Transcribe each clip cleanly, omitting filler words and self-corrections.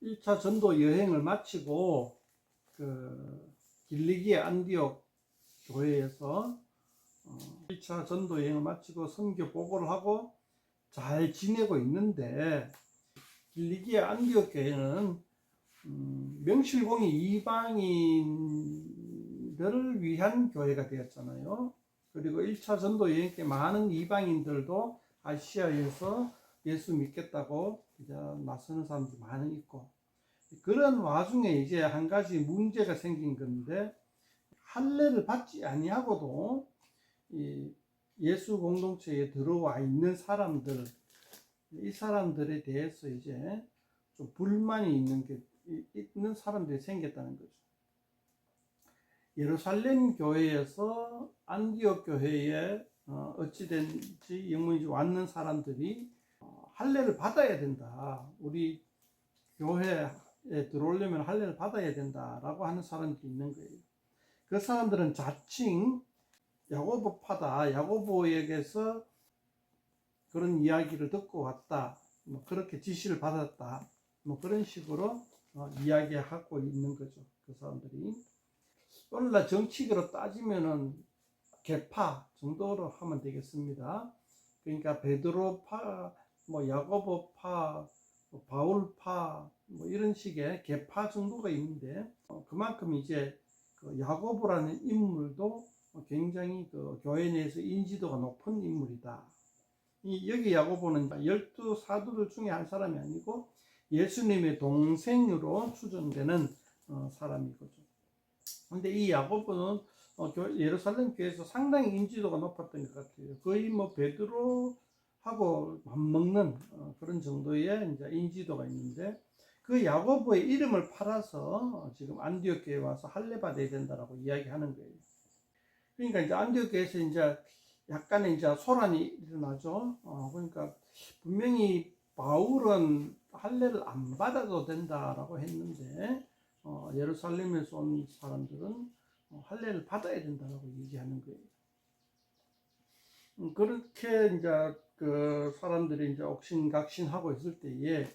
1차 전도 여행을 마치고 그 길리기의 안디옥 교회에서 1차 전도 여행을 마치고 선교 보고를 하고 잘 지내고 있는데, 길리기의 안디옥 교회는 명실공히 이방인들을 위한 교회가 되었잖아요. 그리고 1차 전도 여행 때 많은 이방인들도 아시아에서 예수 믿겠다고 이제 나서는 사람들이 많이 있고, 그런 와중에 이제 한 가지 문제가 생긴 건데, 할례를 받지 아니하고도 이 예수 공동체에 들어와 있는 사람들, 이 사람들에 대해서 이제 좀 불만이 있는 사람들이 생겼다는 거죠. 예루살렘 교회에서 안디옥 교회에 어찌된지 영문인지 왔는 사람들이 할례를 받아야 된다, 우리 교회에 들어오려면 할례를 받아야 된다라고 하는 사람들이 있는 거예요. 그 사람들은 자칭 야고보파다, 야고보에게서 그런 이야기를 듣고 왔다, 뭐 그렇게 지시를 받았다, 뭐 그런 식으로 이야기하고 있는 거죠, 그 사람들이. 오늘날 정치계로 따지면은 개파 정도로 하면 되겠습니다. 그러니까 베드로파, 뭐 야고보파, 뭐 바울파, 뭐 이런 식의 개파 정도가 있는데, 그만큼 이제 그 야고보라는 인물도 굉장히 그 교회 내에서 인지도가 높은 인물이다. 여기 야고보는 12사도들 중에 한 사람이 아니고 예수님의 동생으로 추정되는 사람이거죠. 근데 이 야고보는 예루살렘 교회에서 상당히 인지도가 높았던 것 같아요. 거의 뭐 베드로하고 맞먹는 그런 정도의 이제 인지도가 있는데, 그 야고보의 이름을 팔아서 지금 안디옥 교회에 와서 할례 받아야 된다라고 이야기하는 거예요. 그러니까 이제 안디옥 교회에서 이제 약간의 이제 소란이 일어나죠. 그러니까 분명히 바울은 할례를 안 받아도 된다라고 했는데, 예루살렘에서 온 사람들은 할례를 받아야 된다라고 얘기하는 거예요. 그렇게 이제 그 사람들이 이제 옥신각신하고 있을 때에,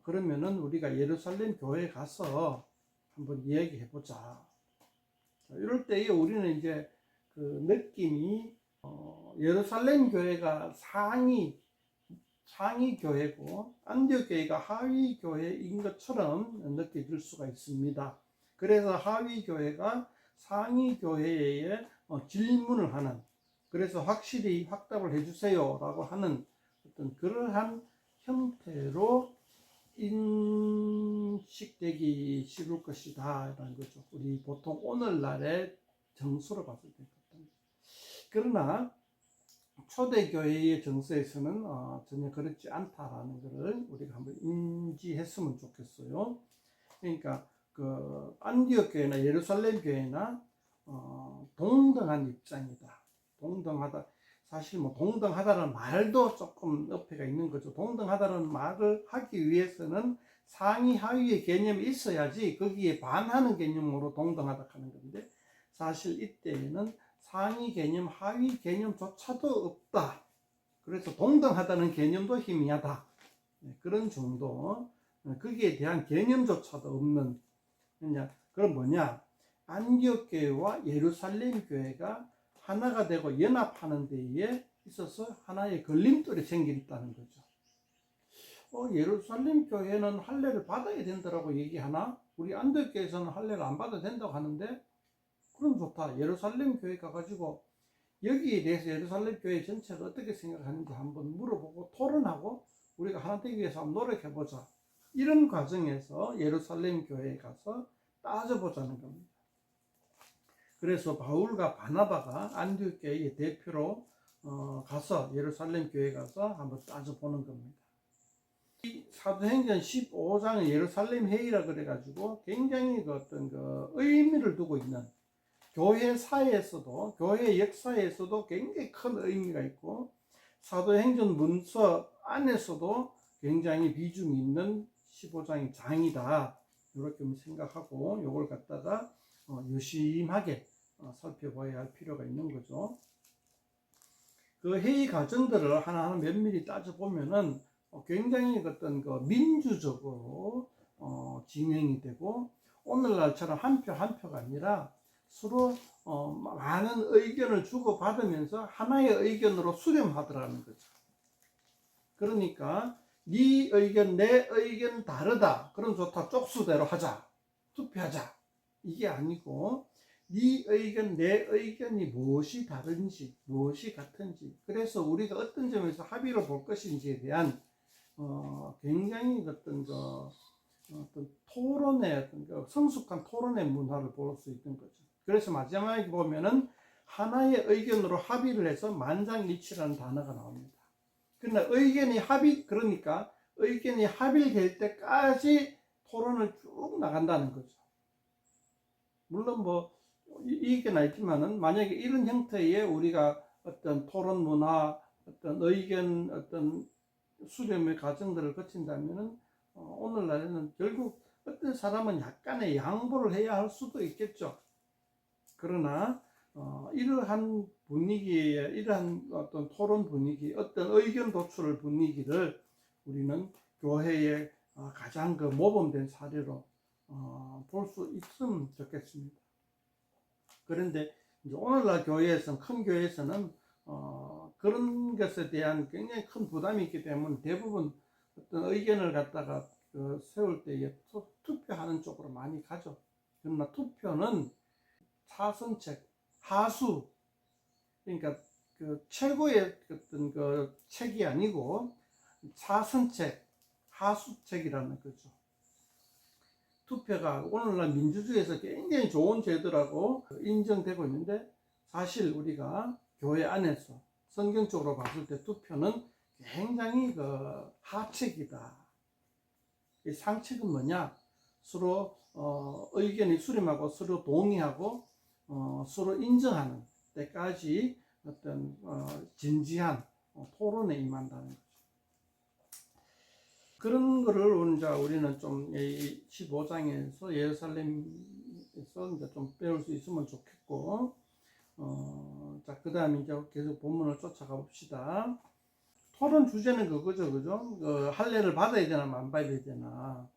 그러면은 우리가 예루살렘 교회에 가서 한번 이야기해 보자. 이럴 때에 우리는 이제 그 느낌이 예루살렘 교회가 상위 교회고 안디옥 교회가 하위 교회인 것처럼 느껴질 수가 있습니다. 그래서 하위 교회가 상위 교회에 질문을 하는, 그래서 확실히 확답을 해주세요 라고 하는 어떤 그러한 형태로 인식되기 쉬울 것이다 라는 거죠. 우리 보통 오늘날의 정서로 봤을 때. 그러나 초대교회의 정서에서는 전혀 그렇지 않다라는 것을 우리가 한번 인지했으면 좋겠어요. 그러니까 그 안디옥 교회나 예루살렘 교회나 동등한 입장이다. 동등하다. 사실 뭐 동등하다는 말도 조금 어폐가 있는 거죠. 동등하다는 말을 하기 위해서는 상위 하위의 개념이 있어야지 거기에 반하는 개념으로 동등하다 하는 건데, 사실 이때에는 상위 개념, 하위 개념조차도 없다. 그래서 동등하다는 개념도 희미하다. 그런 정도. 거기에 대한 개념조차도 없는. 그럼 뭐냐? 안디옥 교회와 예루살렘 교회가 하나가 되고 연합하는 데에 있어서 하나의 걸림돌이 생겼다는 거죠. 예루살렘 교회는 할례를 받아야 된다고 얘기하나? 우리 안디옥 교회에서는 할례를 안 받아도 된다고 하는데, 그럼 좋다. 예루살렘 교회 가가지고 여기에 대해서 예루살렘 교회 전체가 어떻게 생각하는지 한번 물어보고 토론하고 우리가 하나 되기 위해서 한번 노력해보자. 이런 과정에서 예루살렘 교회에 가서 따져보자는 겁니다. 그래서 바울과 바나바가 안디옥 교회의 대표로 가서 예루살렘 교회에 가서 한번 따져보는 겁니다. 이 사도행전 15장은 예루살렘 회의라 그래가지고 굉장히 그 어떤 그 의미를 두고 있는, 교회사에서도, 교회 역사에서도 굉장히 큰 의미가 있고, 사도행전 문서 안에서도 굉장히 비중이 있는 15장의 장이다, 이렇게 생각하고 이걸 갖다가 유심하게 살펴봐야 할 필요가 있는 거죠. 그 회의 과정들을 하나하나 면밀히 따져보면은 굉장히 어떤 그 민주적으로 진행이 되고, 오늘날처럼 한 표 한 표가 아니라 서로 많은 의견을 주고받으면서 하나의 의견으로 수렴하더라는 거죠. 그러니까 네 의견 내 의견 다르다, 그럼 좋다, 쪽수대로 하자, 투표하자, 이게 아니고 네 의견 내 의견이 무엇이 다른지 무엇이 같은지, 그래서 우리가 어떤 점에서 합의를 볼 것인지에 대한 굉장히 어떤 토론의 어떤 성숙한 토론의 문화를 볼 수 있는 거죠. 그래서 마지막에 보면은 하나의 의견으로 합의를 해서 만장일치라는 단어가 나옵니다. 그러나 그러니까 의견이 합의될 때까지 토론을 쭉 나간다는 거죠. 물론 이익은 있지만은, 만약에 이런 형태의 우리가 어떤 토론 문화, 어떤 의견, 어떤 수렴의 과정들을 거친다면은 오늘날에는 결국 어떤 사람은 약간의 양보를 해야 할 수도 있겠죠. 그러나 이러한 분위기에, 이러한 어떤 토론 분위기, 어떤 의견 도출 분위기를 우리는 교회의 가장 모범된 사례로 볼 수 있으면 좋겠습니다. 그런데 이제 오늘날 교회에서는, 큰 교회에서는 그런 것에 대한 굉장히 큰 부담이 있기 때문에 대부분 어떤 의견을 갖다가 세울 때에 투표하는 쪽으로 많이 가죠. 그러나 투표는 사선책, 하수, 그러니까 최고의 어떤 책이 아니고 사선책, 하수책이라는 거죠. 투표가 오늘날 민주주의에서 굉장히 좋은 제도라고 인정되고 있는데, 사실 우리가 교회 안에서 성경적으로 봤을 때 투표는 굉장히 하책이다. 이 상책은 뭐냐? 서로 의견이 수렴하고 서로 동의하고 서로 인정하는 때까지 어떤 진지한 토론에 임한다는 거죠. 그런 거를 우리는 좀 15장에서 예루살렘에서 이제 좀 배울 수 있으면 좋겠고, 자, 그 다음에 이제 계속 본문을 쫓아가 봅시다. 토론 주제는 그거죠, 그죠? 할례를 받아야 되나, 안 받아야 되나.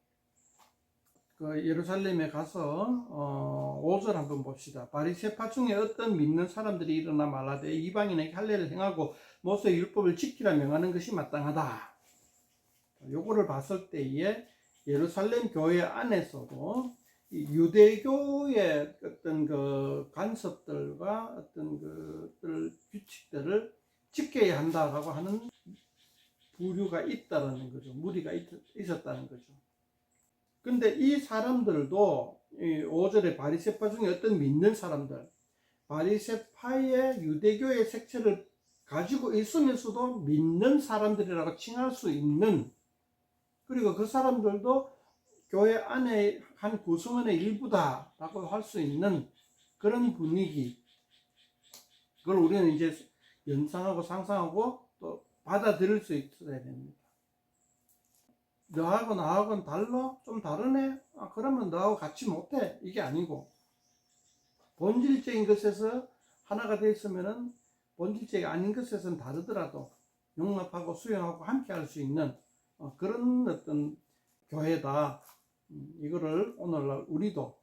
예루살렘에 가서 5절 한번 봅시다. 바리새파 중에 어떤 믿는 사람들이 일어나 말하되 이방인에게 할례를 행하고 모세의 율법을 지키라 명하는 것이 마땅하다. 요거를 봤을 때에 예루살렘 교회 안에서도 유대교의 어떤 간섭들과 어떤 규칙들을 지켜야 한다라고 하는 부류가 있다라는 거죠. 무리가 있었다는 거죠. 근데 이 사람들도 5절에 바리새파 중에 어떤 믿는 사람들, 바리새파의 유대교의 색채를 가지고 있으면서도 믿는 사람들이라고 칭할 수 있는, 그리고 그 사람들도 교회 안에 한 구성원의 일부다라고 할 수 있는 그런 분위기, 그걸 우리는 이제 연상하고 상상하고 또 받아들일 수 있어야 됩니다. 너하고 나하고는 달라? 좀 다르네? 그러면 너하고 같이 못해? 이게 아니고, 본질적인 것에서 하나가 되어 있으면은 본질적이 아닌 것에서는 다르더라도 용납하고 수용하고 함께 할 수 있는 그런 어떤 교회다. 이거를 오늘날 우리도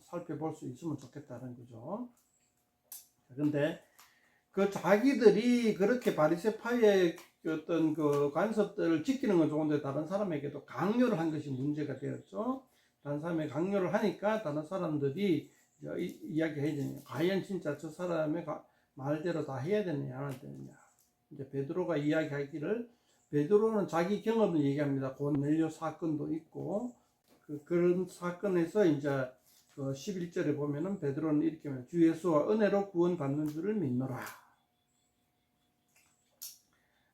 살펴볼 수 있으면 좋겠다는 거죠. 그런데 자기들이 그렇게 바리새파의 어떤 간섭들을 지키는 건 좋은데 다른 사람에게도 강요를 한 것이 문제가 되었죠. 다른 사람에게 강요를 하니까 다른 사람들이 이야기해야 되냐, 과연 진짜 저 사람의 말대로 다 해야 되느냐 안 되느냐. 이제 베드로가 이야기하기를, 베드로는 자기 경험을 얘기합니다. 고넬료 사건도 있고 그런 사건에서 이제 11절에 보면은 베드로는 이렇게 말해요. 주 예수와 은혜로 구원받는 줄을 믿노라.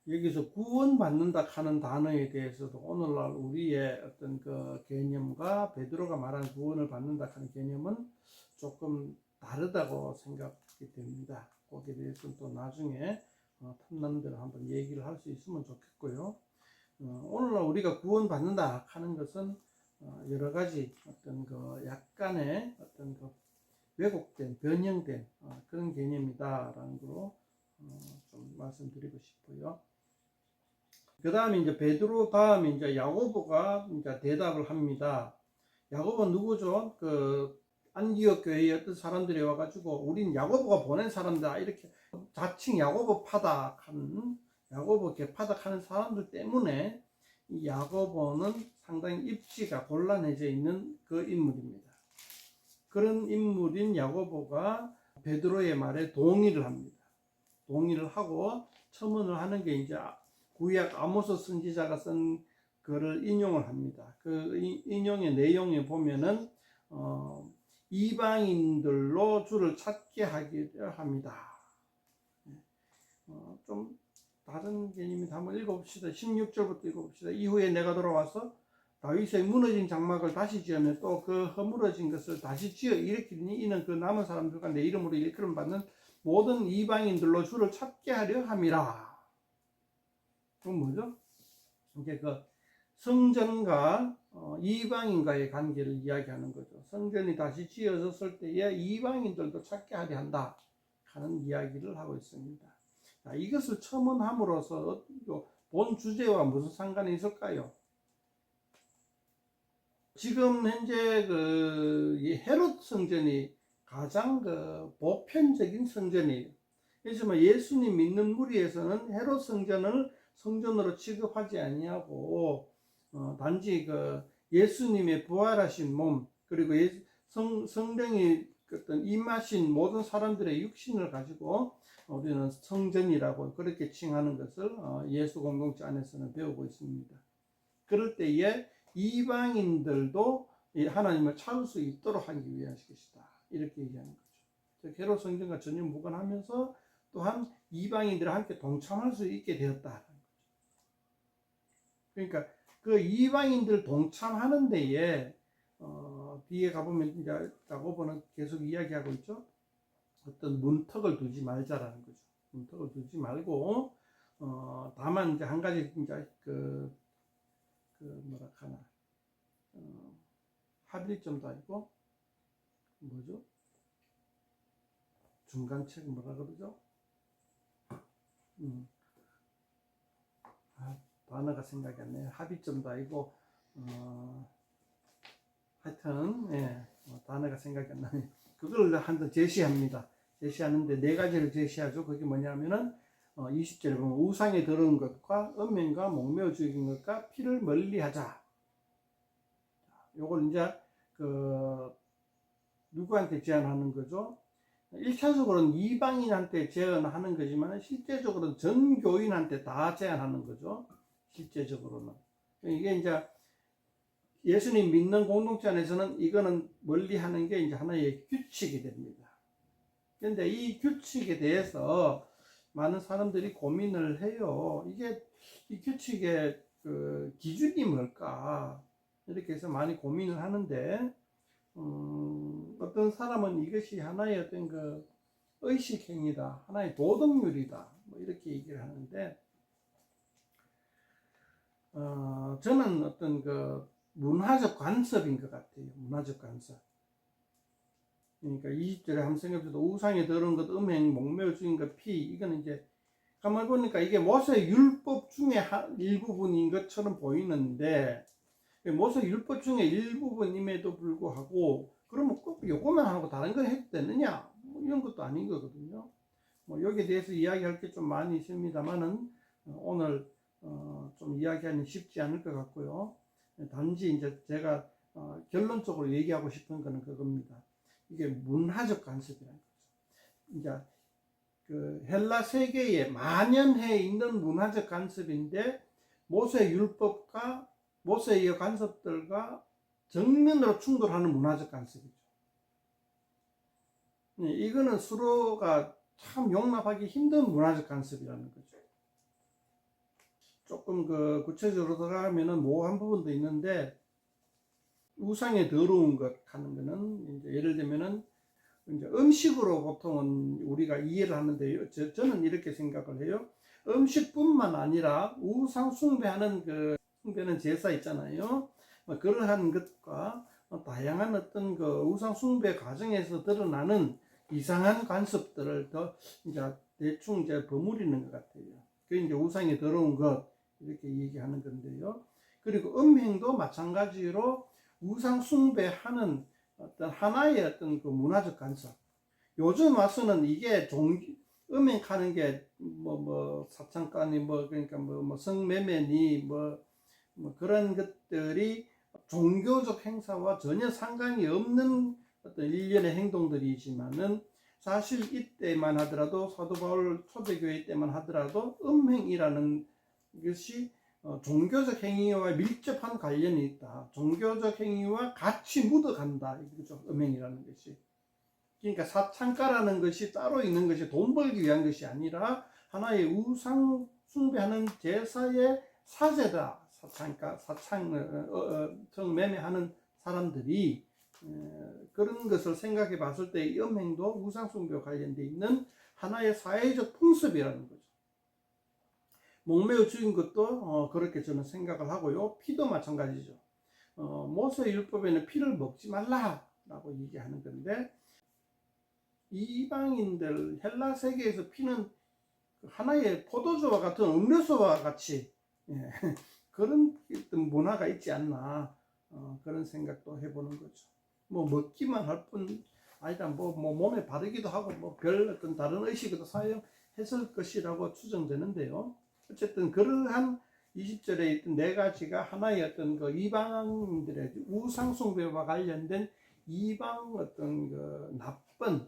여기서 구원받는다 하는 단어에 대해서도 오늘날 우리의 어떤 개념과 베드로가 말하는 구원을 받는다 하는 개념은 조금 다르다고 생각이 됩니다. 거기에 대해서는 또 나중에 탐나는 대로 한번 얘기를 할 수 있으면 좋겠고요. 오늘날 우리가 구원받는다 하는 것은 여러 가지 어떤 약간의 어떤 왜곡된, 변형된 그런 개념이다라는 거로 좀 말씀드리고 싶어요. 그 다음에 이제 베드로 다음에 이제 야고보가 이제 대답을 합니다. 야고보 누구죠? 그 안디옥 교회의 어떤 사람들이 와가지고 우린 야고보가 보낸 사람이다 이렇게 자칭 야고보 파닥한 야고보 개파닥하는 사람들 때문에 이 야고보는 상당히 입지가 곤란해져 있는 그 인물입니다. 그런 인물인 야고보가 베드로의 말에 동의를 합니다. 동의를 하고 첨언을 하는 게 이제 구약 아모스 선지자가 쓴 글을 인용을 합니다. 그 인용의 내용에 보면은 이방인들로 주를 찾게 하기를 합니다. 좀 다른 개념인데 한번 읽어봅시다. 16절부터 읽어봅시다. 이후에 내가 돌아와서 다윗의 무너진 장막을 다시 지으며 또 그 허물어진 것을 다시 지어 일으키니 이는 그 남은 사람들과 내 이름으로 일컬음 받는 모든 이방인들로 주를 찾게 하려 함이라. 그건 뭐죠? 이제 그 성전과 이방인과의 관계를 이야기하는 거죠. 성전이 다시 지어졌을 때에 이방인들도 찾게 하려 한다 하는 이야기를 하고 있습니다. 자, 이것을 첨언함으로써 본 주제와 무슨 상관이 있을까요? 지금 현재 그 헤롯 성전이 가장 그 보편적인 성전이에요. 그래서 뭐 예수님 믿는 무리에서는 헤롯 성전을 성전으로 취급하지 아니하고 단지 그 예수님의 부활하신 몸 그리고 성령이 어떤 임하신 모든 사람들의 육신을 가지고 우리는 성전이라고 그렇게 칭하는 것을 예수 공동체 안에서는 배우고 있습니다. 그럴 때에 이방인들도 하나님을 찾을 수 있도록 하기 위한 것이다. 이렇게 얘기하는 거죠. 헤롯 성전과 전혀 무관하면서 또한 이방인들과 함께 동참할 수 있게 되었다는 거죠. 그러니까 그 이방인들 동참하는 데에 뒤에 가보면 이제 야고보는 계속 이야기하고 있죠. 어떤 문턱을 두지 말자라는 거죠. 문턱을 두지 말고 다만 이제 한 가지 이제 그 뭐라 하나 합일점도 아니고 뭐죠? 중간책 뭐라 그러죠? 단어가 생각이 안 나요. 합의점도 아니고 하여튼 단어가 생각이 안 나요. 그걸 한번 제시합니다. 제시하는데 네 가지를 제시하죠. 그게 뭐냐면은 20절에 보면 우상에 들은 것과 음행과 목매어 죽인 것과 피를 멀리하자. 요걸 이제 그 누구한테 제안하는 거죠? 1차적으로는 이방인한테 제안하는 거지만 실제적으로는 전 교인한테 다 제안하는 거죠. 실제적으로는 이게 이제 예수님 믿는 공동체 안에서는 이거는 멀리하는 게 이제 하나의 규칙이 됩니다. 그런데 이 규칙에 대해서 많은 사람들이 고민을 해요. 이게 이 규칙의 그 기준이 뭘까? 이렇게 해서 많이 고민을 하는데 어떤 사람은 이것이 하나의 어떤 그 의식행위다, 하나의 도덕률이다, 뭐 이렇게 얘기를 하는데 저는 어떤 그 문화적 관습인 것 같아요. 문화적 관습. 그러니까 20절에 한번 생각해보세요. 우상에 들은 것, 음행, 목매어 죽인 것, 피. 이거는 이제 가만히 보니까 이게 모세 율법 중에 일부분인 것처럼 보이는데 모세 율법 중에 일부분임에도 불구하고 그러면 꼭 요것만 하고 다른 걸 해도 되느냐? 뭐 이런 것도 아닌 거거든요. 뭐 여기에 대해서 이야기할 게 좀 많이 있습니다만은 오늘 좀 이야기하기 쉽지 않을 것 같고요. 단지 이제 제가 결론적으로 얘기하고 싶은 거는 그겁니다. 이게 문화적 관습이라는 거죠. 이제 그 헬라 세계에 만연해 있는 문화적 관습인데 모세 율법과 모세의 관습들과 정면으로 충돌하는 문화적 관습이죠. 이거는 서로가 참 용납하기 힘든 문화적 관습이라는 거죠. 조금 그 구체적으로 들어가면은 모호한 부분도 있는데 우상에 더러운 것 하는 거는 이제 예를 들면은 이제 음식으로 보통은 우리가 이해를 하는데 저는 이렇게 생각을 해요. 음식뿐만 아니라 우상 숭배하는 그 숭배는 제사 있잖아요. 그러한 것과 다양한 어떤 그 우상 숭배 과정에서 드러나는 이상한 관습들을 더 이제 대충 이제 버무리는 것 같아요. 그 이제 우상에 더러운 것 이렇게 얘기하는 건데요. 그리고 음행도 마찬가지로 우상 숭배하는 어떤 하나의 어떤 그 문화적 간섭. 요즘 와서는 이게 음행하는 게 사창가니 그러니까 성매매니 그런 것들이 종교적 행사와 전혀 상관이 없는 어떤 일련의 행동들이지만은 사실 이때만 하더라도 사도 바울 초대교회 때만 하더라도 음행이라는 것이 종교적 행위와 밀접한 관련이 있다. 종교적 행위와 같이 묻어간다. 이거죠. 음행이라는 것이. 그러니까 사창가라는 것이 따로 있는 것이 돈 벌기 위한 것이 아니라 하나의 우상 숭배하는 제사의 사제다. 사창가, 성매매하는 사람들이 그런 것을 생각해 봤을 때 이 음행도 우상 숭배와 관련되어 있는 하나의 사회적 풍습이라는 거죠. 목매어 죽인 것도 그렇게 저는 생각을 하고요. 피도 마찬가지죠. 모세 율법에는 피를 먹지 말라라고 얘기하는 건데 이방인들 헬라 세계에서 피는 하나의 포도주와 같은 음료수와 같이 그런 문화가 있지 않나 그런 생각도 해보는 거죠. 먹기만 할 뿐 아니다. 몸에 바르기도 하고 별 어떤 다른 의식도 사용했을 것이라고 추정되는데요. 어쨌든 그러한 20절에 있던 네 가지가 하나의 어떤 그 이방인들의 우상숭배와 관련된 이방 어떤 그 나쁜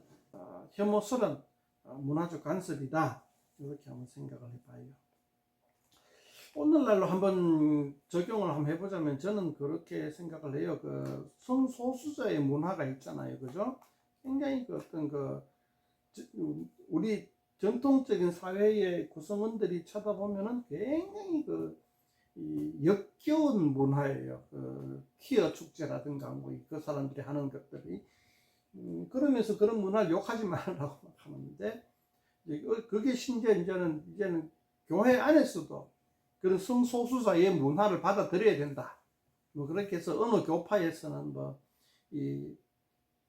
혐오스러운 문화적 간섭이다. 이렇게 한번 생각을 해봐요. 오늘날로 한번 적용을 한번 해보자면 저는 그렇게 생각을 해요. 그 성소수자의 문화가 있잖아요. 그죠? 굉장히 그 어떤 우리 전통적인 사회의 구성원들이 쳐다보면은 굉장히 역겨운 문화예요. 퀴어 축제라든가 그 사람들이 하는 것들이. 그러면서 그런 문화를 욕하지 말라고 하는데, 그게 심지어 이제는 교회 안에서도 그런 성소수자의 문화를 받아들여야 된다. 그렇게 해서 어느 교파에서는 이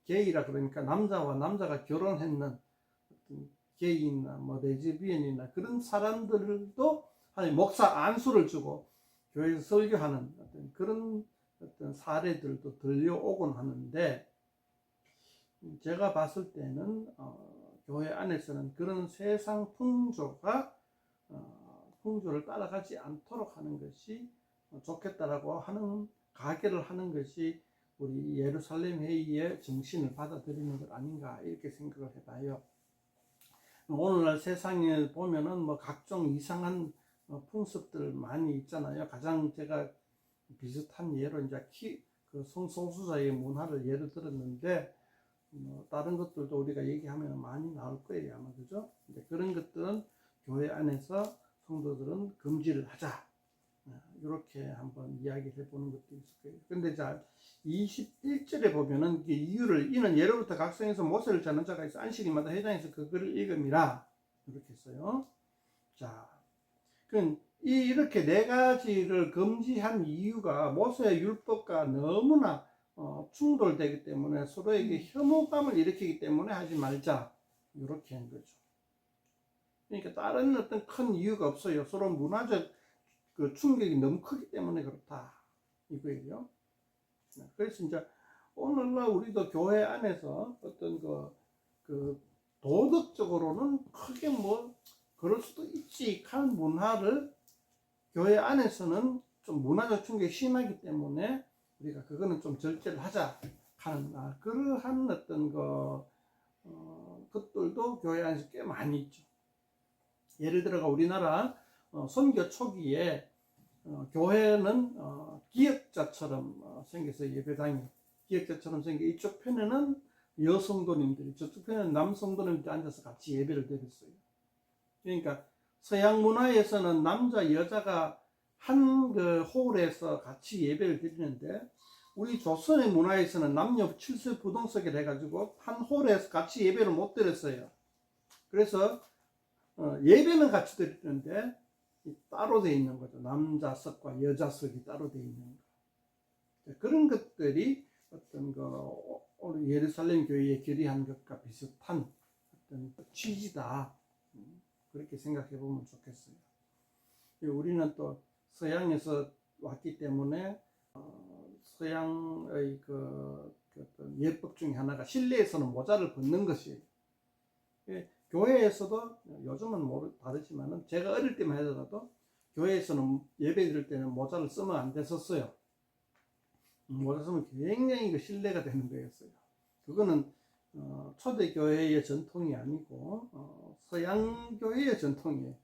게이라 그러니까 남자와 남자가 결혼했는 게이나 레즈비언이나 그런 사람들도 목사 안수를 주고 교회에서 설교하는 그런 사례들도 들려오곤 하는데, 제가 봤을 때는 교회 안에서는 그런 세상 풍조를 따라가지 않도록 하는 것이 좋겠다라고 하는 가계를 하는 것이 우리 예루살렘 회의의 정신을 받아들이는 것 아닌가 이렇게 생각을 해봐요. 오늘날 세상에 보면은 각종 이상한 풍습들 많이 있잖아요. 가장 제가 비슷한 예로 이제 그 성소수자의 문화를 예를 들었는데, 다른 것들도 우리가 얘기하면 많이 나올 거예요, 아마. 그죠? 근데 그런 것들은 교회 안에서 성도들은 금지를 하자. 이렇게 한번 이야기를 해보는 것도 있을 거예요. 근데 자, 21절에 보면은 이는 예로부터 각성에서 모세를 찾는 자가 있어 안식일마다 회당에서 그 글을 읽음이라. 이렇게 했어요. 자, 그럼 이렇게 네 가지를 금지한 이유가 모세의 율법과 너무나 충돌되기 때문에 서로에게 혐오감을 일으키기 때문에 하지 말자. 이렇게 한 거죠. 그러니까 다른 어떤 큰 이유가 없어요. 서로 문화적 그 충격이 너무 크기 때문에 그렇다. 이거예요. 그래서 이제 오늘날 우리도 교회 안에서 어떤 그 도덕적으로는 크게 그럴 수도 있지 하는 문화를 교회 안에서는 좀 문화적 충격이 심하기 때문에 우리가 그거는 좀 절제를 하자 하는 그러한 어떤 것들도 교회 안에서 꽤 많이 있죠. 예를 들어가 우리나라 선교 초기에 교회는 기역자처럼 생겨서 예배당이 기역자처럼 생겨 이쪽 편에는 여성도님들이 저쪽 편에는 남성도님들이 앉아서 같이 예배를 드렸어요. 그러니까 서양 문화에서는 남자 여자가 한 홀에서 같이 예배를 드리는데, 우리 조선의 문화에서는 남녀 칠수부동석을 해가지고 한 홀에서 같이 예배를 못 드렸어요. 그래서 예배는 같이 드리는데 따로 되어 있는 거죠. 남자석과 여자석이 따로 되어 있는 거. 그런 것들이 어떤 오늘 예루살렘 교회에 결의한 것과 비슷한 어떤 취지다. 그렇게 생각해 보면 좋겠어요. 우리는 또 서양에서 왔기 때문에 서양의 그 어떤 예법 중에 하나가 실내에서는 모자를 벗는 것이에요. 교회에서도 요즘은 다르지만은 제가 어릴 때만 하더라도 교회에서는 예배 드릴 때는 모자를 쓰면 안 됐었어요. 모자 쓰면 굉장히 그 신뢰가 되는 거였어요. 그거는 초대 교회의 전통이 아니고 서양 교회의 전통이에요.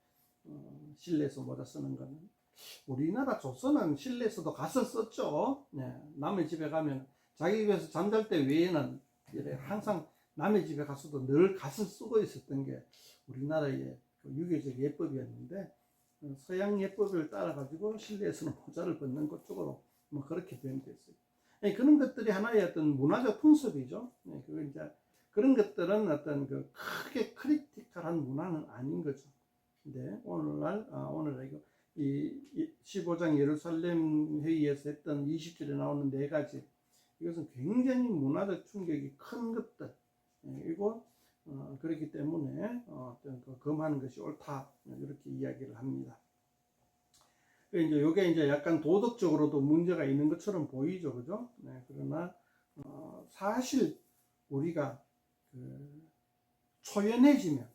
실내에서 모자 쓰는 거는. 우리나라 조선은 실내에서도 갓을 썼죠. 네, 남의 집에 가면 자기 집에서 잠잘 때 외에는 항상 남의 집에 가서도 늘 갓을 쓰고 있었던 게 우리나라의 유교적 예법이었는데, 서양 예법을 따라 가지고 실내에서는 모자를 벗는 것 쪽으로 뭐 그렇게 변했어요. 그런 것들이 하나의 어떤 문화적 풍습이죠. 그거 이제 그런 것들은 어떤 그 크게 크리티컬한 문화는 아닌 거죠. 근데 오늘날 이거 이 15장 예루살렘 회의에서 했던 20절에 나오는 네 가지, 이것은 굉장히 문화적 충격이 큰 것들, 이고 그렇기 때문에 금하는 것이 옳다, 이렇게 이야기를 합니다. 이제 요게 이제 약간 도덕적으로도 문제가 있는 것처럼 보이죠, 그죠? 네, 그러나 사실 우리가 초연해지면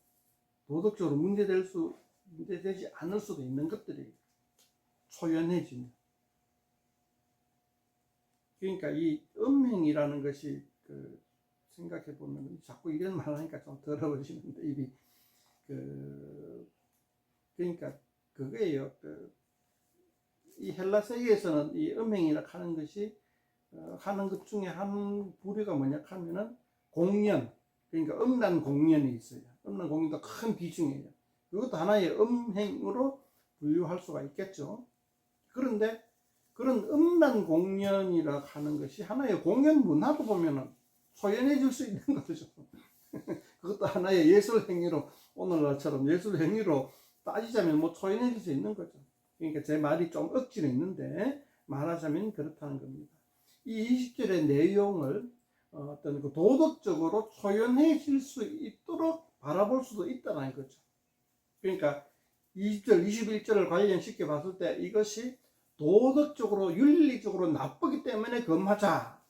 도덕적으로 문제되지 않을 수도 있는 것들이 초연해지면. 그러니까 이 음행이라는 것이 생각해 보면 자꾸 이런 말 하니까 좀 더러워지는데 입이 그러니까 그거예요. 이 헬라 세계에서는 이 음행이라 하는 것이 하는 것 중에 한 부류가 뭐냐 하면은 공연, 그러니까 음란 공연이 있어요. 음란 공연도 큰 비중이에요. 이것도 하나의 음행으로 분류할 수가 있겠죠. 그런데 그런 음란 공연이라 하는 것이 하나의 공연 문화로 보면은 소연해질 수 있는 거죠. 그것도 하나의 예술 행위로, 오늘날처럼 예술 행위로 따지자면 뭐 소연해질 수 있는 거죠. 그러니까 제 말이 좀 억지로 있는데 말하자면 그렇다는 겁니다. 이 20절의 내용을 어떤 그 도덕적으로 소연해질 수 있도록 바라볼 수도 있다는 거죠. 그러니까 20절, 21절을 관련시켜 봤을 때 이것이 도덕적으로 윤리적으로 나쁘기 때문에 금하자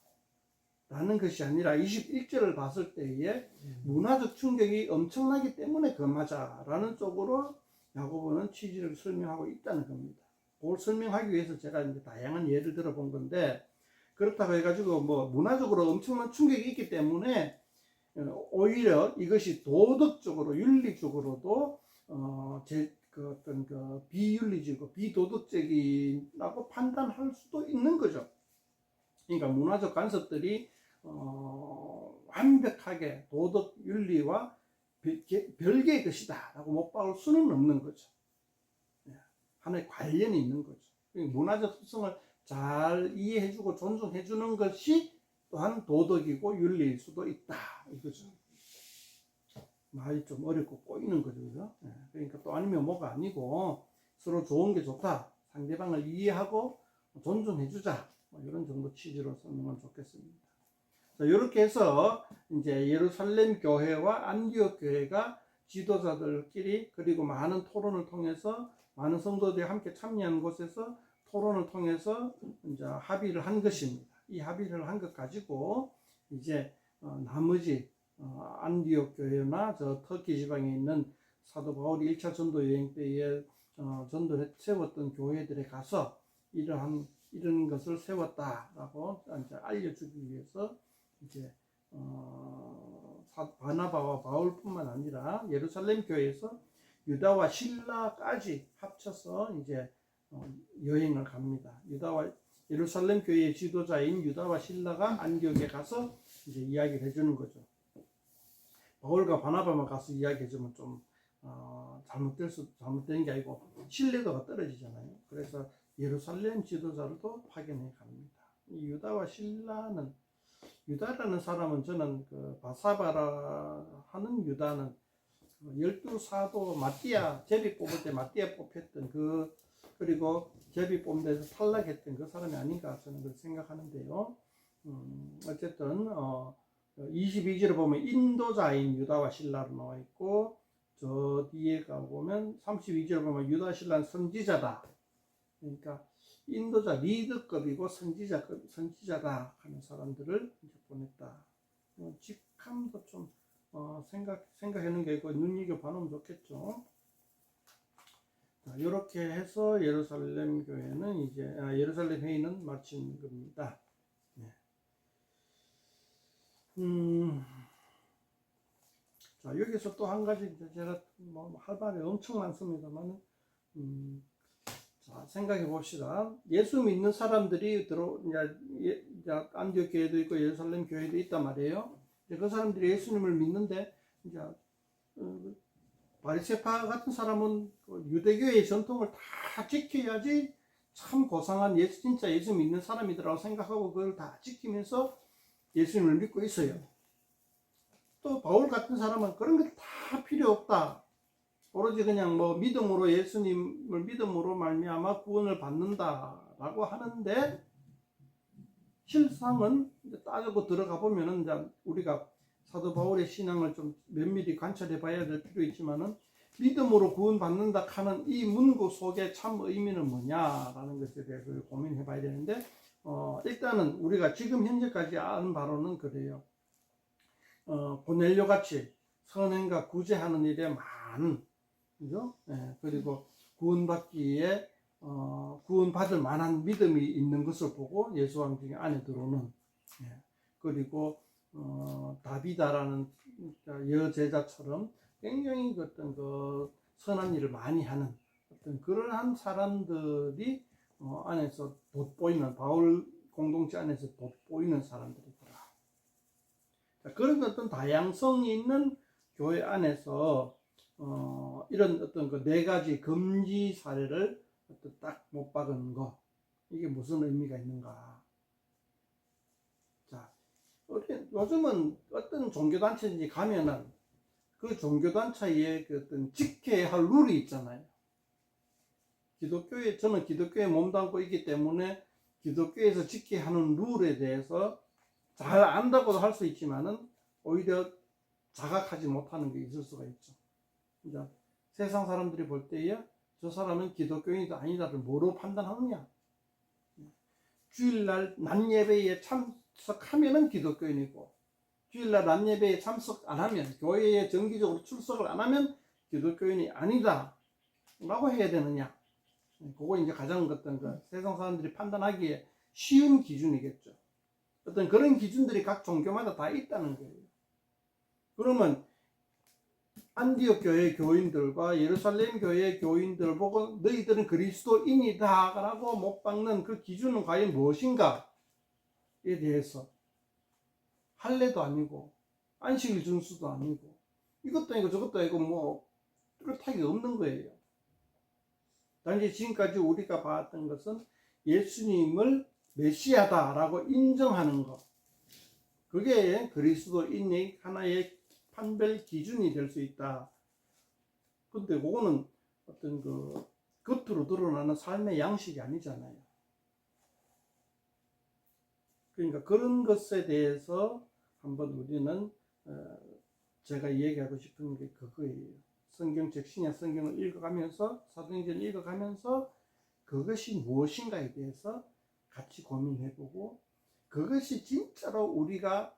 라는 것이 아니라 21절을 봤을 때에 문화적 충격이 엄청나기 때문에 금하자 라는 쪽으로 야고보는 취지를 설명하고 있다는 겁니다. 그걸 설명하기 위해서 제가 이제 다양한 예를 들어 본 건데, 그렇다고 해가지고 뭐 문화적으로 엄청난 충격이 있기 때문에 오히려 이것이 도덕적으로 윤리적으로도 어떤 비윤리적이고 비도덕적이라고 판단할 수도 있는 거죠. 그러니까 문화적 간섭들이 완벽하게 도덕 윤리와 별개의 것이다 라고 못 박을 수는 없는 거죠. 하나의 관련이 있는 거죠. 문화적 특성을 잘 이해해주고 존중해주는 것이 또한 도덕이고 윤리일 수도 있다, 이거죠. 말이 좀 어렵고 꼬이는 거죠, 그죠? 그러니까 또 아니면 뭐가 아니고 서로 좋은 게 좋다, 상대방을 이해하고 존중해주자, 뭐 이런 정도 취지로 설명하면 좋겠습니다. 자, 이렇게 해서 이제 예루살렘 교회와 안디옥 교회가 지도자들끼리 그리고 많은 토론을 통해서 많은 성도들이 함께 참여한 곳에서 토론을 통해서 이제 합의를 한 것입니다. 이 합의를 한 것 가지고 이제 나머지 안디옥 교회나 저 터키 지방에 있는 사도 바울이 1차 전도 여행 때에 전도를 세웠던 교회들에 가서 이런 것을 세웠다라고 이제 알려주기 위해서 이제 바나바와 바울뿐만 아니라 예루살렘 교회에서 유다와 실라까지 합쳐서 이제 여행을 갑니다. 예루살렘 교회의 지도자인 유다와 실라가 안디옥에 가서 이제 이야기를 해주는 거죠. 바울과 바나바만 가서 이야기해주면 좀 잘못된 게 아니고 신뢰도가 떨어지잖아요. 그래서 예루살렘 지도자들도 파견해 갑니다. 이 유다와 실라는, 유다라는 사람은 저는 바사바라 하는 유다는 12사도 마띠아 제비 뽑을 때 마띠아 뽑혔던 그리고 제비 뽑는 데서 탈락했던 그 사람이 아닌가 저는 그렇게 생각하는데요. 어쨌든 22절에 보면 인도자인 유다와 실라로 나와 있고, 저 뒤에 가보면 32절에 보면 유다 실라는 선지자다, 그러니까 인도자 리더급이고 선지자다 하는 사람들을 이제 보냈다. 직함도 좀 생각하는 게 있고 눈여겨 봐놓으면 좋겠죠. 이렇게 해서 예루살렘 교회는 이제 예루살렘 회의는 마친 겁니다. 네. 자, 여기서 또 한 가지 제가 할 말이 엄청 많습니다만, 자, 생각해 봅시다. 예수 믿는 사람들이 이제 안디옥 교회도 있고 예루살렘 교회도 있단 말이에요. 그 사람들이 예수님을 믿는데 이제 바리새파 같은 사람은 유대교의 전통을 다 지켜야지 참 고상한 진짜 예수 믿는 사람이더라고 생각하고 그걸 다 지키면서 예수님을 믿고 있어요. 또 바울 같은 사람은 그런 게 다 필요 없다. 오로지 그냥 믿음으로 예수님을 믿음으로 말미암아 구원을 받는다라고 하는데 실상은 따지고 들어가 보면은 이제 우리가 사도 바울의 신앙을 좀 면밀히 관찰해 봐야 될 필요 있지만은 믿음으로 구원받는다 하는 이 문구 속에 참 의미는 뭐냐라는 것에 대해서 고민해 봐야 되는데 일단은 우리가 지금 현재까지 아는 바로는 그래요. 고넬료 같이 선행과 구제하는 일에 많은 그죠? 그리고 구원받기에 구원받을 만한 믿음이 있는 것을 보고 예수 왕중의 안에 들어오는 그리고 다비다라는 여제자처럼 굉장히 어떤 선한 일을 많이 하는 어떤 그러한 사람들이 안에서 돋보이는 바울 공동체 안에서 돋보이는 사람들이더라. 그런 어떤 다양성이 있는 교회 안에서 이런 어떤 그 네 가지 금지 사례를 딱 못 박은 거 이게 무슨 의미가 있는가? 자, 요즘은 어떤 종교단체인지 가면은 그 종교단체에 그 어떤 지켜야 할 룰이 있잖아요. 저는 기독교에 몸담고 있기 때문에 기독교에서 지켜야 하는 룰에 대해서 잘 안다고도 할 수 있지만은 오히려 자각하지 못하는 게 있을 수가 있죠. 그러니까 세상 사람들이 볼 때에 저 사람은 기독교인이다 아니다를 뭐로 판단하느냐? 주일날 낮 예배에 참석하면은 기독교인이고 주일날 낮 예배에 참석 안 하면 교회에 정기적으로 출석을 안 하면 기독교인이 아니다 라고 해야 되느냐? 그거 이제 가장 어떤 세상 사람들이 판단하기에 쉬운 기준이겠죠. 어떤 그런 기준들이 각 종교마다 다 있다는 거예요. 그러면 안디옥 교회 교인들과 예루살렘 교회 교인들 보고 너희들은 그리스도인이다 라고 못 박는 그 기준은 과연 무엇인가에 대해서 할례도 아니고 안식일 준수도 아니고 이것도 아니고 저것도 아니고 뚜렷하게 없는 거예요. 단지 지금까지 우리가 봤던 것은 예수님을 메시아다라고 인정하는 것, 그게 그리스도인의 하나의 판별 기준이 될 수 있다. 근데 그거는 어떤 겉으로 드러나는 삶의 양식이 아니잖아요. 그러니까 그런 것에 대해서 한번 우리는 제가 얘기하고 싶은 게 그거예요. 성경책 신약 성경을 읽어가면서 사도행전을 읽어가면서 그것이 무엇인가에 대해서 같이 고민해보고 그것이 진짜로 우리가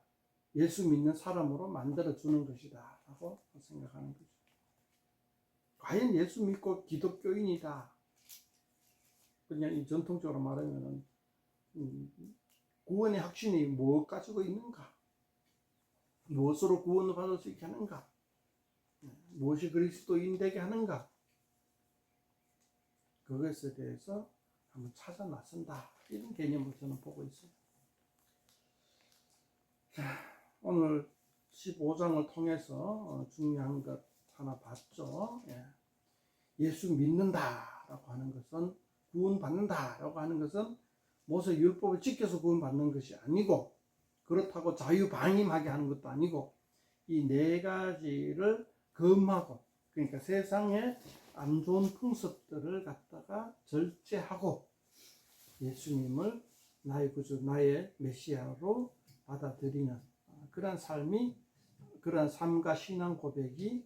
예수 믿는 사람으로 만들어주는 것이다 라고 생각하는 거죠. 과연 예수 믿고 기독교인이다. 그냥 이 전통적으로 말하면 구원의 확신이 무엇 가지고 있는가? 무엇으로 구원을 받을 수 있게 하는가? 무엇이 그리스도인 되게 하는가? 그것에 대해서 한번 찾아 나선다. 이런 개념으로 저는 보고 있어요. 자, 오늘 15장을 통해서 중요한 것 하나 봤죠. 예수 믿는다라고 하는 것은 구원받는다라고 하는 것은 모세 율법을 지켜서 구원받는 것이 아니고 그렇다고 자유방임하게 하는 것도 아니고 이 네 가지를 금하고 그러니까 세상의 안 좋은 풍습들을 갖다가 절제하고 예수님을 나의 구주, 나의 메시아로 받아들이는 그런 삶이 그런 삶과 신앙 고백이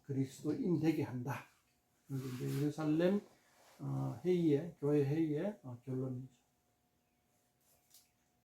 그리스도인 되게 한다. 이제 예루살렘 회의의 교회 회의의 결론이죠.